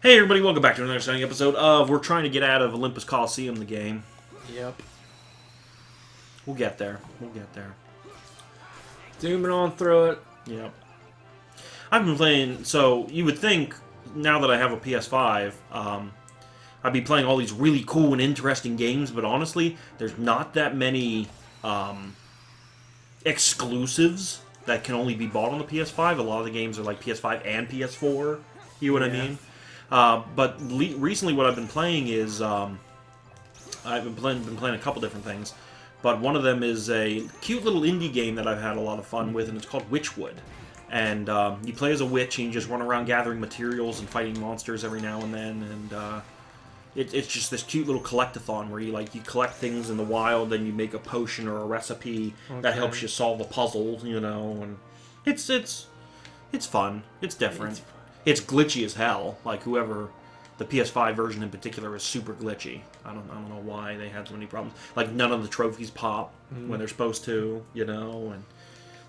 Hey everybody, welcome back to another exciting episode of We're Trying to Get Out of Olympus Coliseum, the game. Yep. We'll get there. We'll get there. Zooming on through it. Yep. I've been playing, so you would think, now that I have a PS5, I'd be playing all these really cool and interesting games, but honestly, there's not that many exclusives that can only be bought on the PS5. A lot of the games are like PS5 and PS4, you know what I mean? But recently, what I've been playing is I've been playing a couple different things, but one of them is a cute little indie game that I've had a lot of fun with, and it's called Witchwood. And you play as a witch, and you just run around gathering materials and fighting monsters every now and then. And it's just this cute little collectathon where you collect things in the wild, and you make a potion or a recipe that helps you solve a puzzle, you know. And it's fun. It's different. It's glitchy as hell. Like the PS5 version in particular is super glitchy. I don't know why they had so many problems. Like none of the trophies pop when they're supposed to, you know. And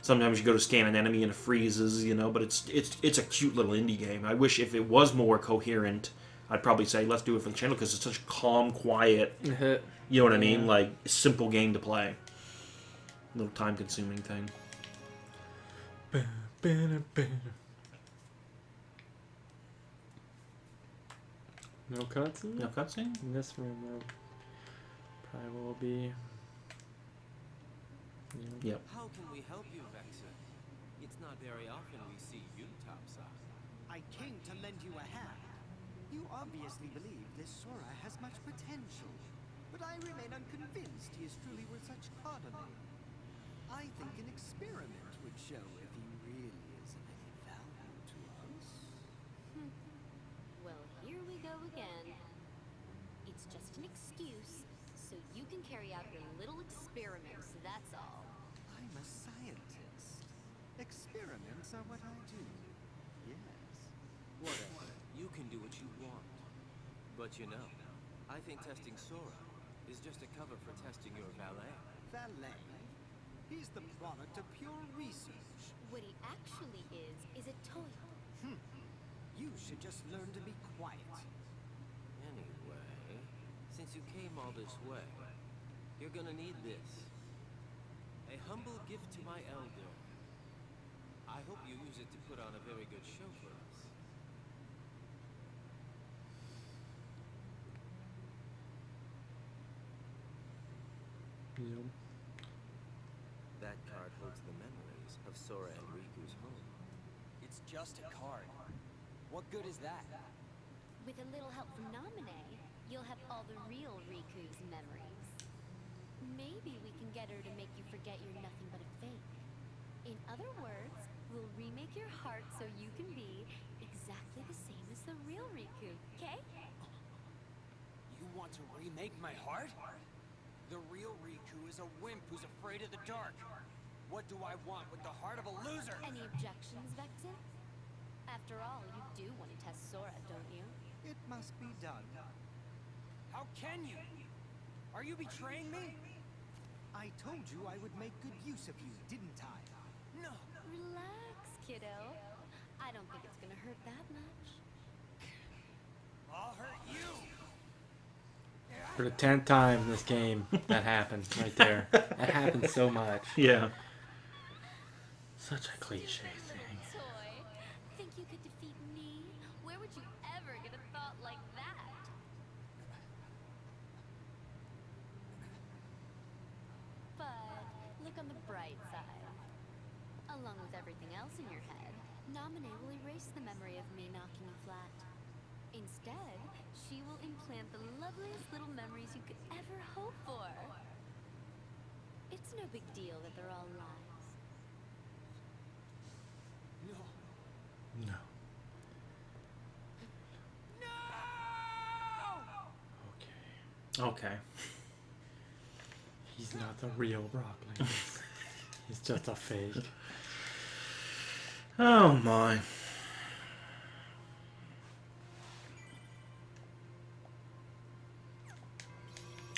sometimes you go to scan an enemy and it freezes, you know. But it's a cute little indie game. I wish if it was more coherent, I'd probably say let's do it for the channel because it's such a calm, quiet, you know what I mean? Like simple game to play. Little time-consuming thing. No cutscene? No cutscene? In this room, there probably will be. Yep. How can we help you, Vexer? It's not very often we see you topside. I came to lend you a hand. You obviously believe this Sora has much potential, but I remain unconvinced he is truly worth such coddling. I think an experiment would show if he really is of any value to us. Well, here we go again. It's just an excuse, so you can carry out your little experiments, that's all. I'm a scientist. Experiments are what I do. Yes. Whatever. You can do what you want. But you know, I think testing Sora is just a cover for testing your valet. Valet. He's the product of pure research. What he actually is a toy. You should just learn to be quiet. Anyway, since you came all this way, you're gonna need this. A humble gift to my elder. I hope you use it to put on a very good show for us. Yep. That card holds the memories of Sora and Riku's home. It's just a card. What good is that? With a little help from Naminé, you'll have all the real Riku's memories. Maybe we can get her to make you forget you're nothing but a fake. In other words, we'll remake your heart so you can be exactly the same as the real Riku, okay? You want to remake my heart? The real Riku is a wimp who's afraid of the dark. What do I want with the heart of a loser? Any objections, Vexen? After all, you do want to test Sora, don't you? It must be done. How can you? Are you betraying me? I told you I would make good use of you, didn't I? No. Relax, kiddo. I don't think it's gonna hurt that much. I'll hurt you. For the 10th time in this game, that happened right there. That happened so much. Yeah. Such a cliche thing. Toy, think you could defeat me? Where would you ever get a thought like that? But look on the bright side. Along with everything else in your head, Naminé will erase the memory of me knocking you flat. Instead, she will implant the loveliest little memories you could ever hope for. It's no big deal that they're all lies. No. No. No! Okay. He's not the real Rockling. He's just a fake. Oh my.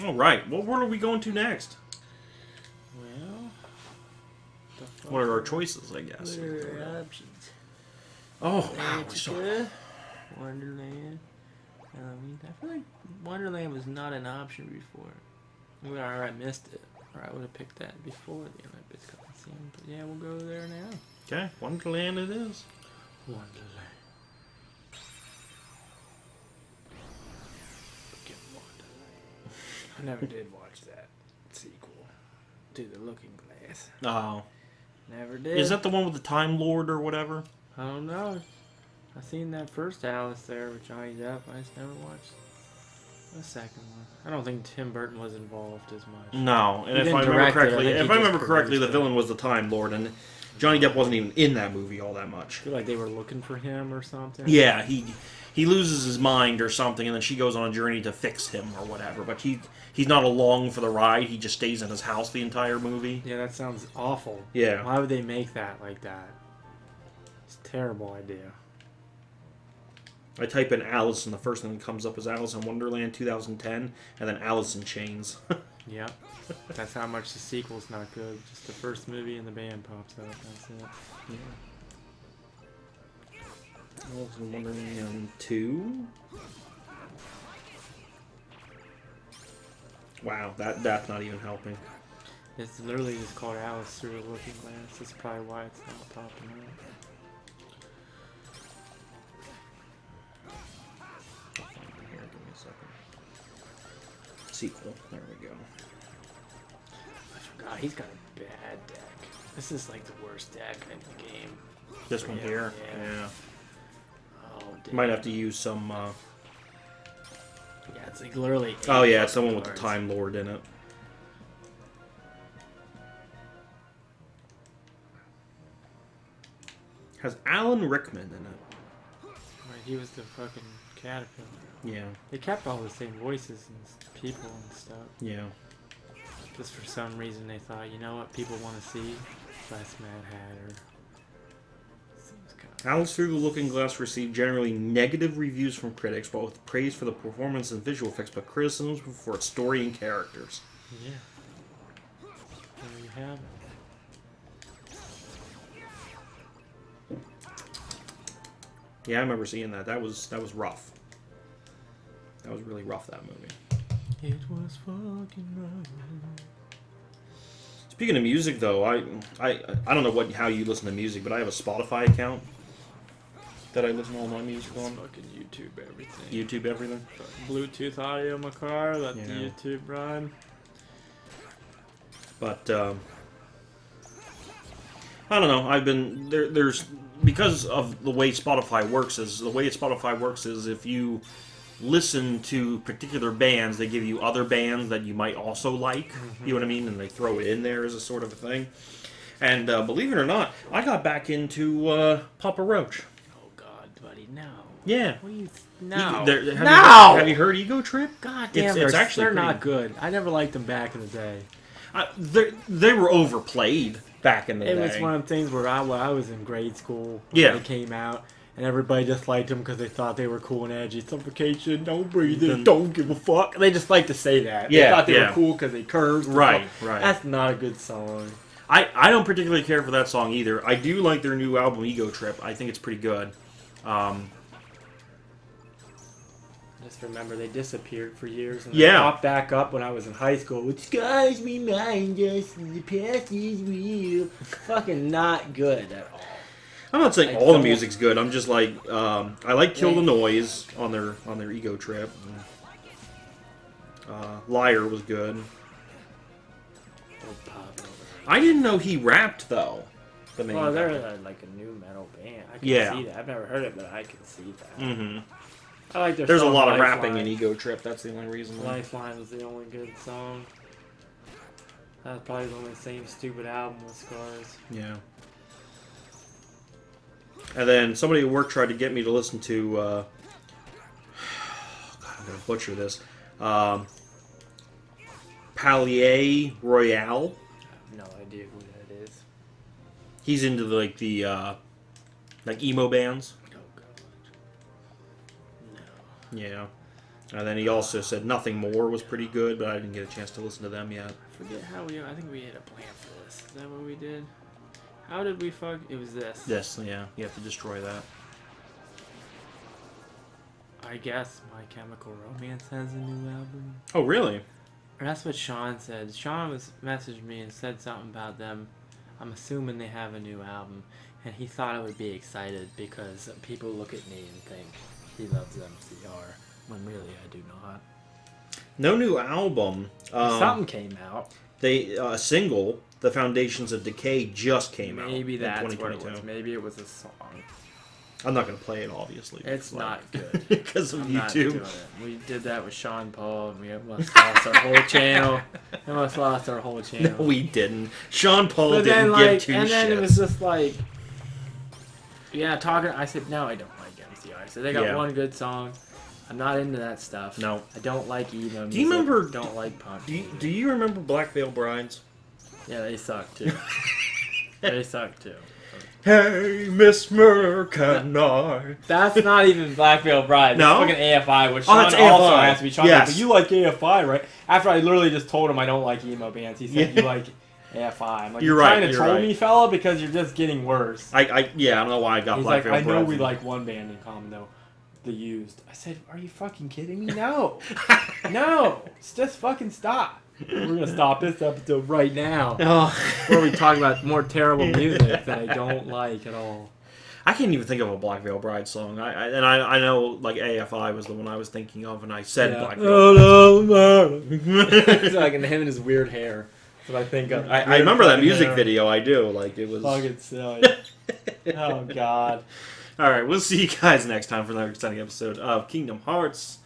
All right. What world are we going to next? Well, What are our choices, I guess? what are our options? Oh, wow. So, Wonderland. I feel like Wonderland was not an option before. Well, I missed it. Or I would have picked that before the Olympics Coliseum. But yeah, we'll go there now. Okay, Wonderland it is. Wonderland. Forget Wonderland. I never did watch that sequel to The Looking Glass. Oh. Never did. Is that the one with the Time Lord or whatever? I don't know. I seen that first Alice there with Johnny Depp. I just never watched the second one. I don't think Tim Burton was involved as much. No, and He if didn't I remember direct it, correctly, I think he just the produced it. villain was the Time Lord, and Johnny Depp wasn't even in that movie all that much. I feel like they were looking for him or something. Yeah, he loses his mind or something, and then she goes on a journey to fix him or whatever. But he's not along for the ride. He just stays in his house the entire movie. Yeah, that sounds awful. Yeah. Why would they make that like that? It's a terrible idea. I type in Alice, and the first thing that comes up is Alice in Wonderland 2010, and then Alice in Chains. Yep. That's how much the sequel's not good. Just the first movie and the band pops up. That's it. Yeah. Alice in Wonderland 2. Wow, that's not even helping. It's literally just called Alice Through the Looking Glass. That's probably why it's not popping up. I'll find it here. Give me a second. Sequel. There we go. I forgot. He's got a bad deck. This is like the worst deck in the game. This one Yeah, here. yeah. Yeah. Oh, damn. Might have to use some. Yeah, it's like literally. Oh eight yeah, it's the one with the cards. Time Lord in it. Has Alan Rickman in it. Right, he was the fucking caterpillar. Yeah. They kept all the same voices and people and stuff. Yeah. Just for some reason they thought, you know what people want to see? Less Mad Hatter. Seems kind of... Alice Through the Looking Glass received generally negative reviews from critics, both with praise for the performance and visual effects, but criticisms for its story and characters. Yeah. There you have it. Yeah, I remember seeing that. That was rough. That was really rough, that movie. It was fucking rough. Speaking of music, though, I don't know how you listen to music, but I have a Spotify account that I listen to all my music on. Fucking YouTube everything. YouTube everything. Bluetooth audio in my car, let Yeah. the YouTube run. But I don't know. I've been there's because of the way Spotify works is if you listen to particular bands, they give you other bands that you might also like. You know what I mean? And they throw it in there as a sort of a thing. And believe it or not, I got back into Papa Roach. Oh God, buddy, no. Yeah. What do you? No. Have you heard Ego Trip? God damn, It's actually they're pretty not good. I never liked them back in the day. They were overplayed back in the It day. was one of the things where I was in grade school when Yeah. they came out, and everybody just liked them because they thought they were cool and edgy. Suffocation, don't breathe in, don't give a fuck. They just like to say that. Yeah, They thought they yeah. were cool because they cursed. Right. That's not a good song. I don't particularly care for that song either. I do like their new album, Ego Trip. I think it's pretty good. Just remember, they disappeared for years and Yeah. they popped back up when I was in high school. With skies remind us the past is real. Fucking not good at all. I'm not saying I all the don't- music's good. I'm just like I like Kill the Noise on their Ego Trip. Liar was good. Old pop over. I didn't know he rapped though. The main Well, guy. they're like a new metal band. I can Yeah. see that. I've never heard it, but I can see that. Mm-hmm. I like their There's a song lot of Lifeline. rapping in Ego Trip. That's the only reason. Lifeline was the only good song. That's probably on the same stupid album with Scars. Yeah. And then somebody at work tried to get me to listen to. God, I'm gonna butcher this. Pallier Royale. I have no idea who that is. He's into like emo bands. Oh god. No. Yeah. And then he also said Nothing More was pretty good, but I didn't get a chance to listen to them yet. I forget how we. I think we had a plan for this. Is that what we did? How did we fuck? It was this. This, yeah. You have to destroy that. I guess My Chemical Romance has a new album. Oh, really? Or that's what Sean said. Sean messaged me and said something about them. I'm assuming they have a new album. And he thought I would be excited because people look at me and think he loves MCR. When really I do not. No new album. Something came out. They a single, "The Foundations of Decay," just came out. Maybe in that's what it 2022. was. Maybe it was a song. I'm not going to play it, obviously. It's not good. because of I'm YouTube. not doing it. We did that with Sean Paul, and we almost lost our whole channel. We almost lost our whole channel. No, we didn't. Sean Paul But didn't then, give two and then shits. it was just like, yeah, talking. I said, no, I don't like MCR. I said they got Yeah. one good song. I'm not into that stuff. No. I don't like emo music. Do you remember? Don't like punk. Do you remember Black Veil Brides? Yeah, they suck too. They suck too. Hey, Miss Mercanard. That's not even Black Veil Bride. No? That's fucking AFI, which Oh, Sean that's also AFI. asked me. Sean, Yes. but you like AFI, right? After I literally just told him I don't like emo bands, he said Yeah. you like AFI. I'm like, You're you're right, trying to you're troll right. me, fella, because you're just getting worse. I don't know why I got He's Black like, Veil I know Brides. we like one band in common though, The Used. I said, are you fucking kidding me? No, no, just fucking stop. We're gonna stop this episode right now, Oh. where we talk about more terrible music that I don't like at all. I can't even think of a Black Veil Bride song. I know like AFI was the one I was thinking of, and I said Yeah. Black Veil Bride. It's like him and his weird hair. That's what I think of. I remember that music video. I do. Like it was. Fucking silly. Oh god. All right, we'll see you guys next time for another exciting episode of Kingdom Hearts.